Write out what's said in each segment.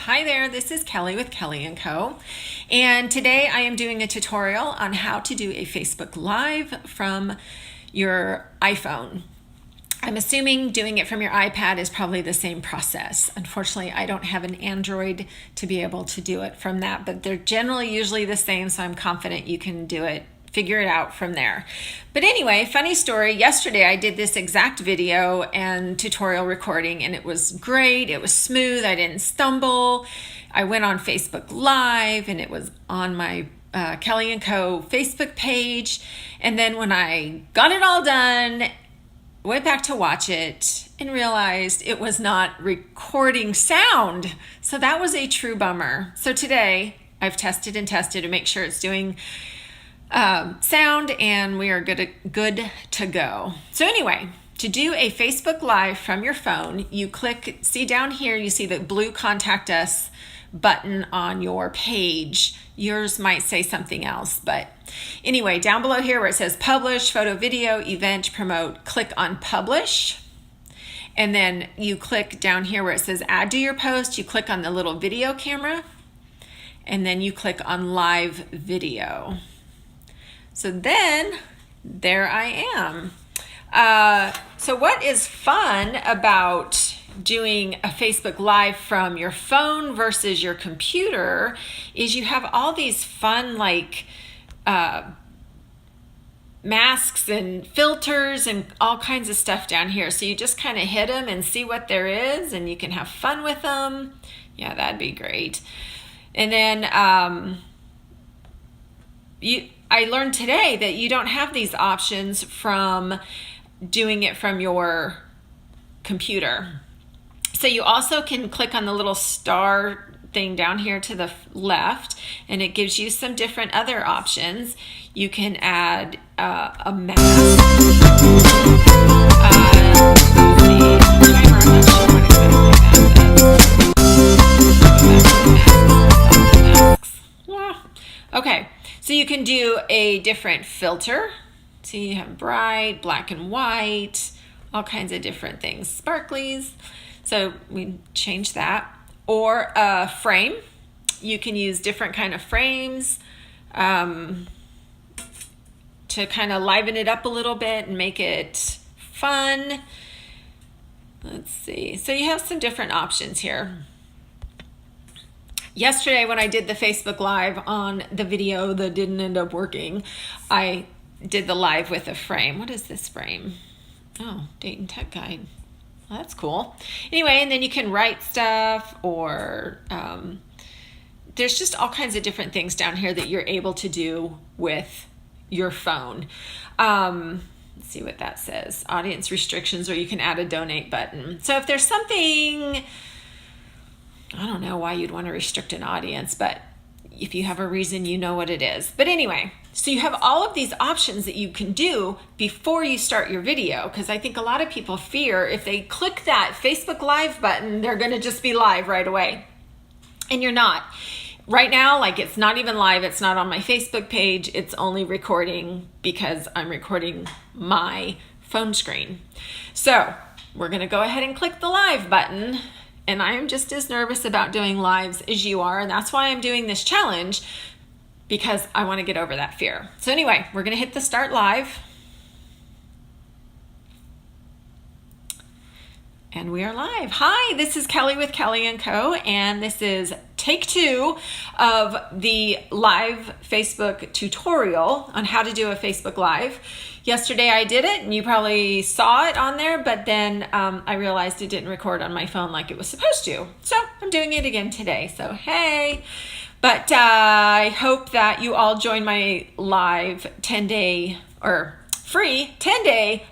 Hi there, this is Kelly with Kelly & Co. And today I am doing a tutorial on how to do a Facebook Live from your iPhone. I'm assuming doing it from your iPad is probably the same process. Unfortunately, I don't have an Android to be able to do it from that, but they're generally usually the same, so I'm confident you can do it, figure it out from there. But anyway, funny story, yesterday I did this exact video and tutorial recording and it was great, it was smooth, I didn't stumble. I went on Facebook Live and it was on my Kelly & Co. Facebook page. And then when I got it all done, went back to watch it and realized it was not recording sound. So that was a true bummer. So today I've tested to make sure it's doing sound and we are good to go. So anyway, to do a Facebook Live from your phone, you click, see down here, you see the blue Contact Us button on your page. Yours might say something else, but anyway, down below here where it says publish, photo, video, event, promote, click on publish. And then you click down here where it says add to your post, you click on the little video camera, and then you click on live video. So then there I am. So what is fun about doing a Facebook Live from your phone versus your computer is you have all these fun masks and filters and all kinds of stuff down here. So you just kind of hit them and see what there is and you can have fun with them. Yeah, that'd be great. And then I learned today that you don't have these options from doing it from your computer. So you also can click on the little star thing down here to the left, and it gives you some different other options. You can add a mask. Okay, so you can do a different filter. So you have bright, black and white, all kinds of different things, sparklies. So we change that. Or a frame. You can use different kind of frames to kind of liven it up a little bit and make it fun. Let's see. So you have some different options here. Yesterday when I did the Facebook Live on the video that didn't end up working, I did the live with a frame. What is this frame? Oh, Dayton Tech Guide. Well, that's cool. Anyway, and then you can write stuff or there's just all kinds of different things down here that you're able to do with your phone. Let's see what that says. Audience restrictions, or you can add a donate button. So if there's something, I don't know why you'd want to restrict an audience, but if you have a reason, you know what it is. But anyway, so you have all of these options that you can do before you start your video, because I think a lot of people fear if they click that Facebook Live button, they're going to just be live right away. And you're not. Right now, it's not even live. It's not on my Facebook page. It's only recording because I'm recording my phone screen. So we're going to go ahead and click the live button. And I'm just as nervous about doing lives as you are. And that's why I'm doing this challenge, because I want to get over that fear. So anyway, we're going to hit the start live. And we are live. Hi, this is Kelly with Kelly & Co. And this is take 2 of the live Facebook tutorial on how to do a Facebook Live. Yesterday I did it and you probably saw it on there, but then I realized it didn't record on my phone like it was supposed to. So I'm doing it again today. So hey, but I hope that you all join my live 10-day or free 10-day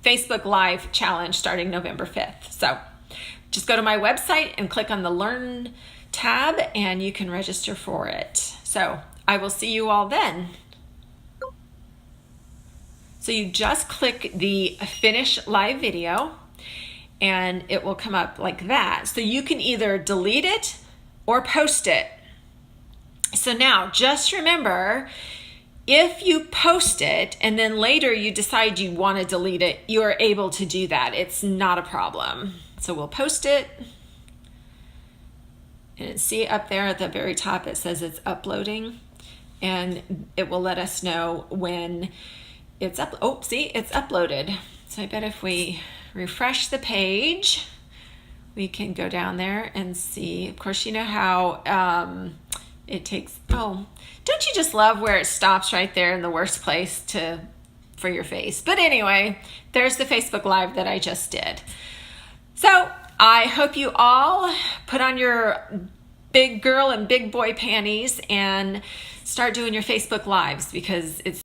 Facebook Live challenge starting November 5th. So just go to my website and click on the Learn tab and you can register for it. So I will see you all then. So you just click the Finish Live Video and it will come up like that. So you can either delete it or post it. So now just remember, if you post it and then later you decide you want to delete it, you are able to do that. It's not a problem. So we'll post it And see up there at the very top, it says it's uploading, and it will let us know when it's up. Oh, see, it's uploaded. So I bet if we refresh the page, we can go down there and see. Of course, you know how it takes, oh, don't you just love where it stops right there in the worst place for your face? But anyway, there's the Facebook Live that I just did. So I hope you all put on your big girl and big boy panties and start doing your Facebook Lives, because it's